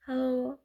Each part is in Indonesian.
Halo,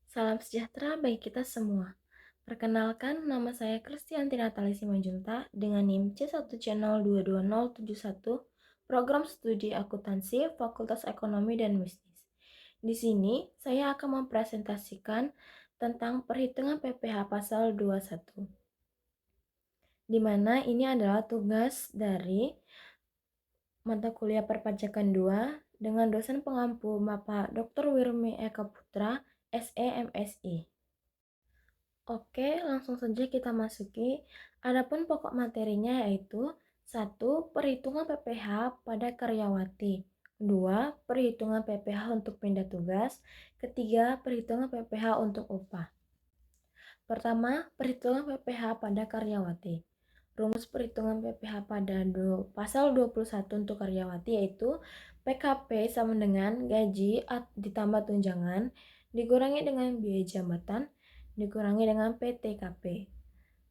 salam sejahtera bagi kita semua. Perkenalkan, nama saya Kristianti Natali Simanjunta dengan NIM C1 Channel 22071, Program Studi Akuntansi, Fakultas Ekonomi dan Bisnis. Di sini, saya akan mempresentasikan tentang perhitungan PPh pasal 21, di mana ini adalah tugas dari mata kuliah perpajakan 2 dengan dosen pengampu Bapak Dr. Wirmi Eka Putra, SE MSI. Oke, langsung saja kita masuki. Adapun pokok materinya yaitu 1. Perhitungan PPh pada karyawati. 2. Perhitungan PPh untuk pindah tugas. Ketiga, perhitungan PPh untuk upah. Pertama, perhitungan PPh pada karyawati. Rumus perhitungan PPh pada pasal 21 untuk karyawati yaitu PKP sama dengan gaji ditambah tunjangan dikurangi dengan biaya jabatan dikurangi dengan PTKP.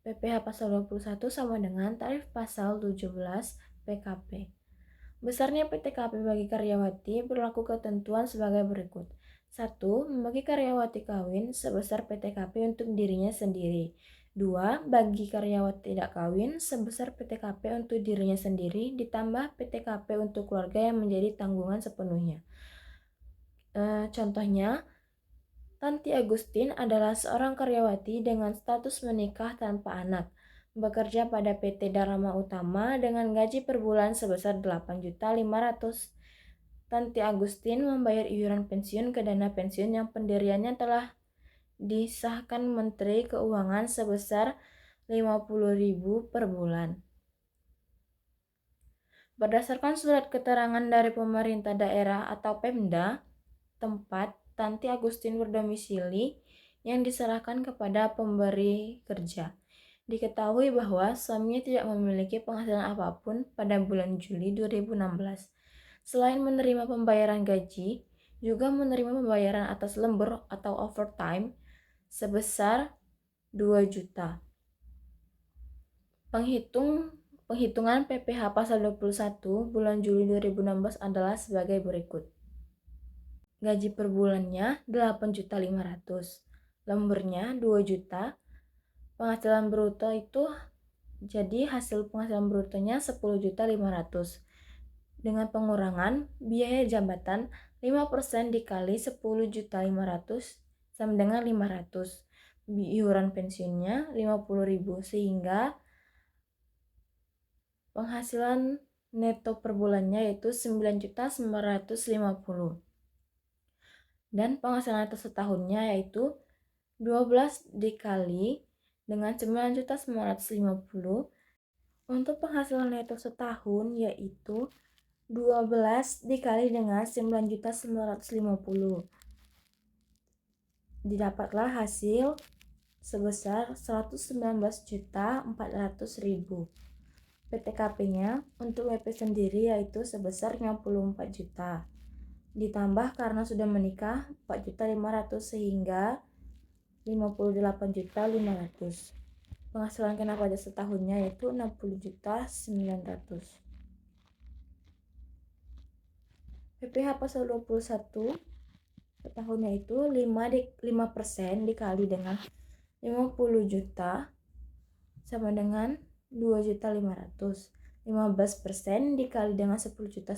PPh pasal 21 sama dengan tarif pasal 17 PKP. Besarnya PTKP bagi karyawati berlaku ketentuan sebagai berikut. 1. Membagi karyawati kawin sebesar PTKP untuk dirinya sendiri. 2. Bagi karyawati tidak kawin sebesar PTKP untuk dirinya sendiri ditambah PTKP untuk keluarga yang menjadi tanggungan sepenuhnya. Contohnya, Tanti Agustin adalah seorang karyawati dengan status menikah tanpa anak, bekerja pada PT Dharma Utama dengan gaji per bulan sebesar 8.500.000. Tanti Agustin membayar iuran pensiun ke dana pensiun yang pendiriannya telah disahkan Menteri Keuangan sebesar 50.000 per bulan. Berdasarkan surat keterangan dari pemerintah daerah atau Pemda, tempat Tanti Agustin berdomisili yang diserahkan kepada pemberi kerja. Diketahui bahwa suaminya tidak memiliki penghasilan apapun pada bulan Juli 2016. Selain menerima pembayaran gaji, juga menerima pembayaran atas lembur atau overtime sebesar 2 juta. Penghitungan PPh pasal 21 bulan Juli 2016 adalah sebagai berikut. Gaji per bulannya 8.500.000, lemburnya 2 juta, penghasilan bruto itu jadi hasil penghasilan brutonya 10.500.000 dengan pengurangan biaya jabatan 5% dikali 10.500.000 sama dengan 500. Iuran pensiunnya 50.000 sehingga penghasilan neto per bulannya yaitu 9.950. Dan penghasilan neto setahunnya yaitu 12 dikali dengan 9.950. Untuk penghasilan neto setahun yaitu 12 dikali dengan 9.950. Didapatlah hasil sebesar 119.400.000. PTKP-nya untuk WP sendiri yaitu sebesar 54 juta. Ditambah karena sudah menikah 4.500.000 sehingga 58.500. Penghasilan kena pajak setahunnya yaitu 60.900. PPh pasal 21 setahunnya itu 5% dikali dengan 50 juta sama dengan 2.500. 15% dikali dengan 10.900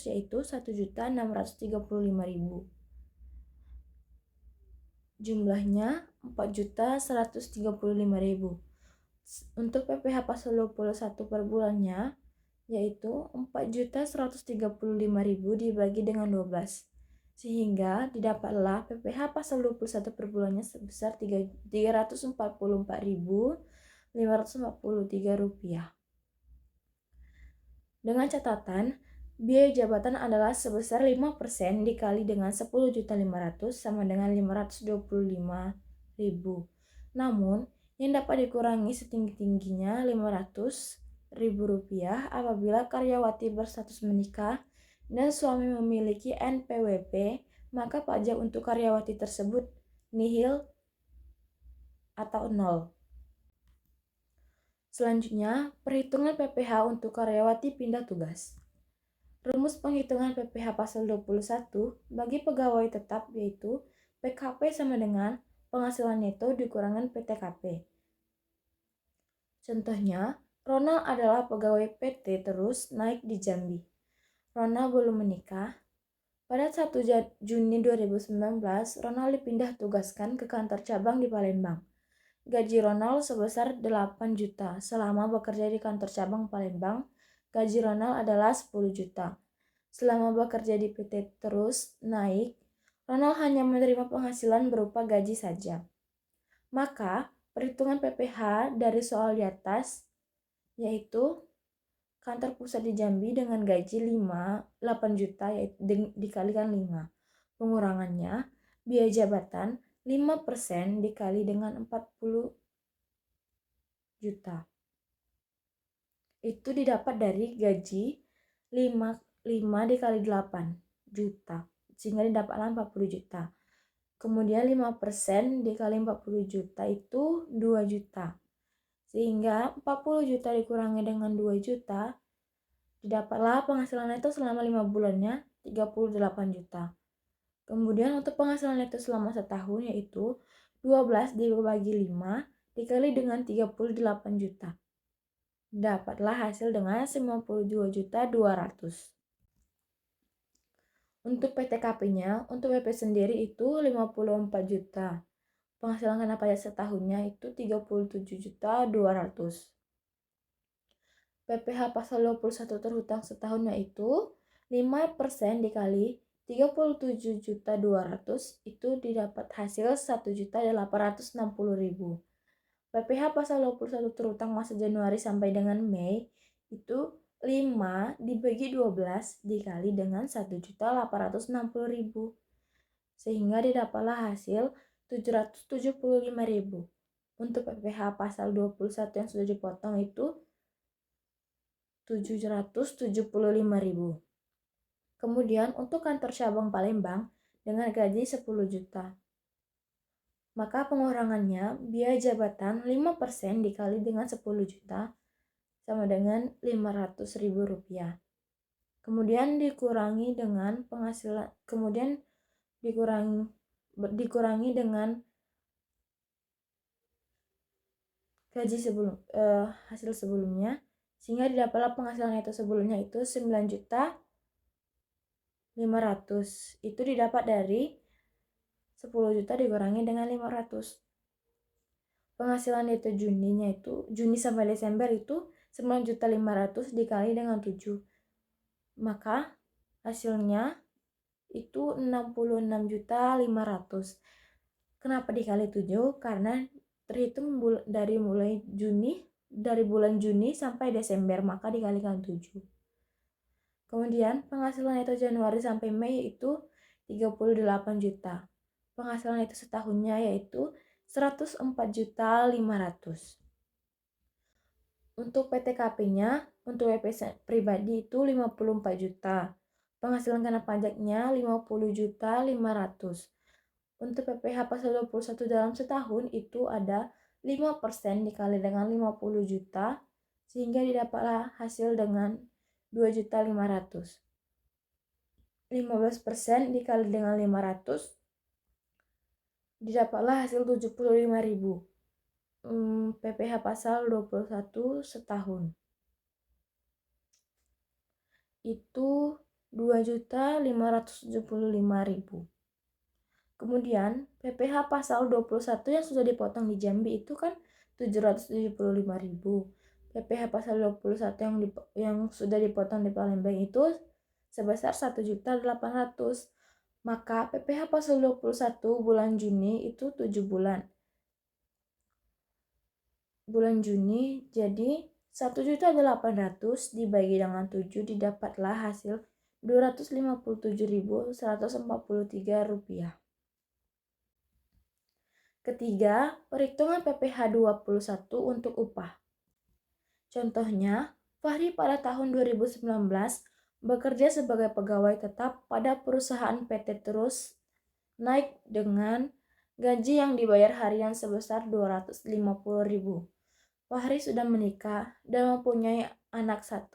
yaitu 1.635.000. Jumlahnya 4.135.000. Untuk PPh pasal 21 per bulannya yaitu 4.135.000 dibagi dengan 12. Sehingga didapatlah PPh pasal 21 per bulannya sebesar 344.543 rupiah. Dengan catatan, biaya jabatan adalah sebesar 5% dikali dengan 10.500.000 sama dengan 525.000. Namun, yang dapat dikurangi setinggi-tingginya 500.000 rupiah apabila karyawati berstatus menikah dan suami memiliki NPWP, maka pajak untuk karyawati tersebut nihil atau 0. Selanjutnya, perhitungan PPh untuk karyawati pindah tugas. Rumus penghitungan PPh pasal 21 bagi pegawai tetap yaitu PKP sama dengan penghasilan neto dikurangi PTKP. Contohnya, Ronald adalah pegawai PT terus naik di Jambi. Ronald belum menikah. Pada 1 Juni 2019, Ronald dipindah tugaskan ke kantor cabang di Palembang. Gaji Ronald sebesar 8 juta. Selama bekerja di kantor cabang Palembang, gaji Ronald adalah 10 juta. Selama bekerja di PT terus naik, Ronald hanya menerima penghasilan berupa gaji saja. Maka, perhitungan PPh dari soal di atas, yaitu kantor pusat di Jambi dengan gaji 8 juta dikalikan 5. Pengurangannya, biaya jabatan 5% dikali dengan 40 juta. Itu didapat dari gaji 5 dikali 8 juta, sehingga didapatlah 40 juta. Kemudian 5% dikali 40 juta itu 2 juta. Sehingga 40 juta dikurangi dengan 2 juta, didapatlah penghasilan neto selama 5 bulannya 38 juta. Kemudian untuk penghasilan neto selama setahun yaitu 12 dibagi 5 dikali dengan 38 juta. Dapatlah hasil dengan 92.200.000. Untuk PTKP-nya, untuk WP sendiri itu 54 juta. Penghasilan kena pajak setahunnya itu 37.200.000. PPh pasal 21 terhutang setahunnya itu 5% dikali 37.200.000 itu didapat hasil 1.860.000. PPh pasal 21 terhutang masa Januari sampai dengan Mei itu 5 dibagi 12 dikali dengan 1.860.000. Sehingga didapatlah hasil 775.000. Untuk PPh pasal 21 yang sudah dipotong itu 775.000. Kemudian untuk kantor cabang Palembang dengan gaji 10 juta. Maka pengurangannya biaya jabatan 5% dikali dengan 10 juta sama dengan 500.000 rupiah. Kemudian dikurangi dengan penghasilan, kemudian dikurangi dengan gaji hasil sebelumnya, sehingga didapatlah penghasilan neto sebelumnya itu 9 juta 500. Itu didapat dari 10 juta dikurangi dengan 500. Penghasilan neto Juninya itu Juni sampai Desember itu 9.500.000 dikali dengan 7. Maka hasilnya itu 66.500.000. Kenapa dikali 7? Karena terhitung dari bulan Juni sampai Desember, maka dikalikan 7. Kemudian penghasilan neto Januari sampai Mei itu 38 juta. Penghasilan neto setahunnya yaitu 104.500.000. Untuk PTKP-nya, untuk WP pribadi itu 54 juta. Penghasilan kena pajaknya 50.500.000. Untuk PPh pasal 21 dalam setahun itu ada 5% dikali dengan 50 juta, sehingga didapatlah hasil dengan 2.500.000. 15% dikali dengan 500 didapatlah hasil 75.000. PPh pasal 21 setahun itu 2.575.000. Kemudian PPh pasal 21 yang sudah dipotong di Jambi itu kan 775.000. PPh pasal 21 yang sudah dipotong di Palembang itu sebesar 1.800.000. Maka PPh pasal 21 bulan Juni itu 7 bulan. Bulan Juni jadi 1.800.000 dibagi dengan 7 didapatlah hasil 257.143 rupiah. Ketiga, perhitungan PPh 21 untuk upah. Contohnya, Fahri pada tahun 2019 bekerja sebagai pegawai tetap pada perusahaan PT Terus naik dengan gaji yang dibayar harian sebesar 250.000. Fahri sudah menikah dan mempunyai anak 1.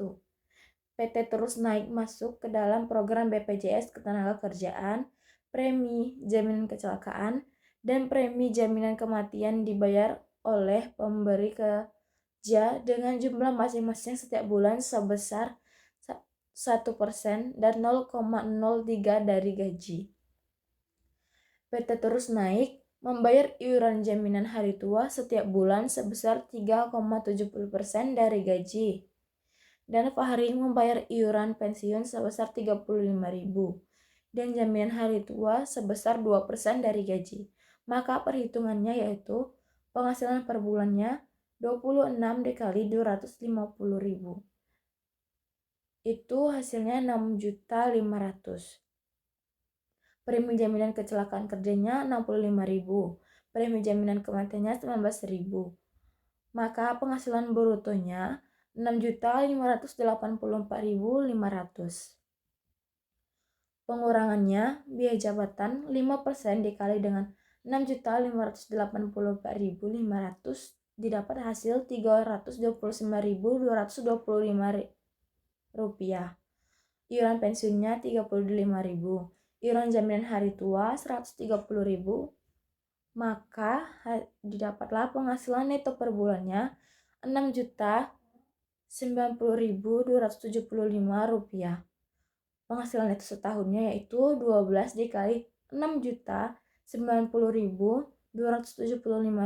PT terus naik masuk ke dalam program BPJS Ketenagakerjaan, premi jaminan kecelakaan, dan premi jaminan kematian dibayar oleh pemberi kerja dengan jumlah masing-masing setiap bulan sebesar 1% dan 0,03 dari gaji. PT terus naik membayar iuran jaminan hari tua setiap bulan sebesar 3,70% dari gaji. Dan Fahri membayar iuran pensiun sebesar 35.000 dan jaminan hari tua sebesar 2% dari gaji. Maka perhitungannya yaitu penghasilan per bulannya 26 dikali 250.000. Itu hasilnya 6.500.000. Premi jaminan kecelakaan kerjanya 65.000. Premi jaminan kematiannya 19.000. Maka penghasilan brutonya 6.584.500. Pengurangannya biaya jabatan 5% dikali dengan 6.584.500 didapat hasil 329.225 rupiah. Iuran pensiunnya 35.000. Iuran jaminan hari tua 130.000. Maka didapatlah penghasilan neto per bulannya 6.090.275 rupiah. Penghasilan neto setahunnya yaitu 12 dikali 6.090.275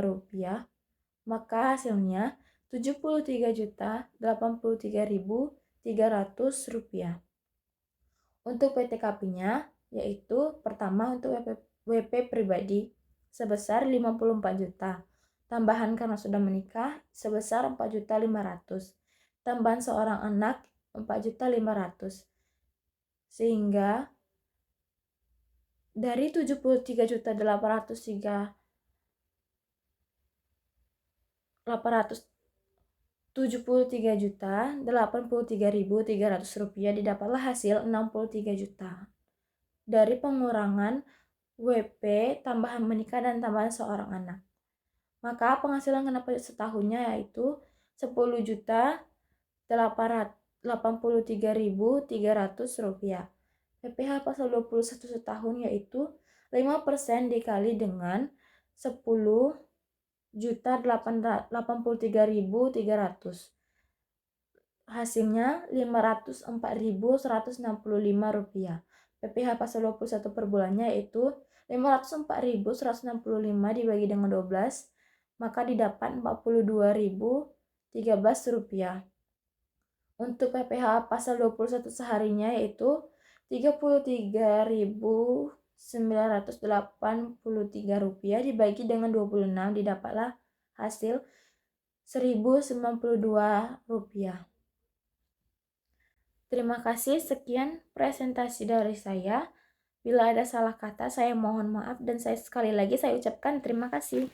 rupiah. Maka hasilnya 73.083.300 rupiah. Untuk PTKP-nya yaitu pertama untuk WP pribadi sebesar 54 juta. Tambahan karena sudah menikah sebesar 4.500.000. Tambahan seorang anak 4.500.000. Sehingga dari 73.883.083.300 rupiah didapatlah hasil 63 juta. Dari pengurangan WP, tambahan menikah, dan tambahan seorang anak. Maka penghasilan kena pajak setahunnya yaitu 10.883.300 rupiah. PPh pasal 21 setahun yaitu 5% dikali dengan 10.083.300. Hasilnya 504.165 rupiah. PPh pasal 21 per bulannya yaitu 504.165 dibagi dengan 12, maka didapat 42.013 rupiah. Untuk PPh pasal 21 seharinya yaitu 33.983 rupiah dibagi dengan 26, didapatlah hasil 1.092 rupiah. Terima kasih, sekian presentasi dari saya. Bila ada salah kata, saya mohon maaf dan sekali lagi saya ucapkan terima kasih.